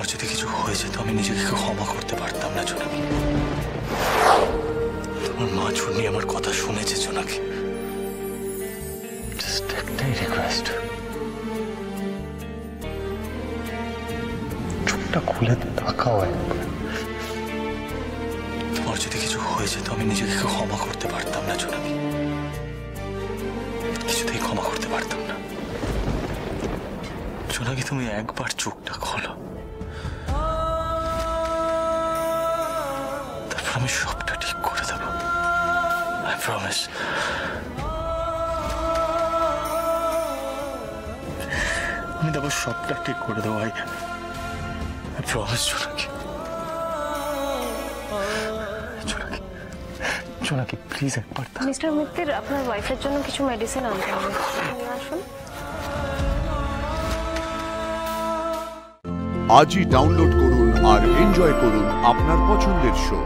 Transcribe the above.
তোমার যদি কিছু হয়ে যেত আমি নিজেকে ক্ষমা করতে পারতাম না জোনাকি। তোমার মা চুন্নি আমার কথা শুনেছে জোনাকি। জাস্ট একটাই রিকোয়েস্ট, চোখটা খুলে তাকাও একবার। তোমার যদি কিছু হয়ে যেত আমি নিজেকে ক্ষমা করতে পারতাম না জোনাকি, কিছুতেই ক্ষমা করতে পারতাম না জোনাকি। তুমি একবার চোখটা খোলো, তারপর আমি সবটা ঠিক করে দেবো। I promise. আমি তারপর সবটা ঠিক করে দেবো। আই প্রমিস জোনাকি। জোনাকি প্লিজ একবার। মিস্টার মিত্তির, আপনার ওয়াইফের জন্য কিছু মেডিসিন আনতে হবে, নিয়ে আসুন। আজই ডাউনলোড করুন আর এনজয় করুন আপনার পছন্দের শো।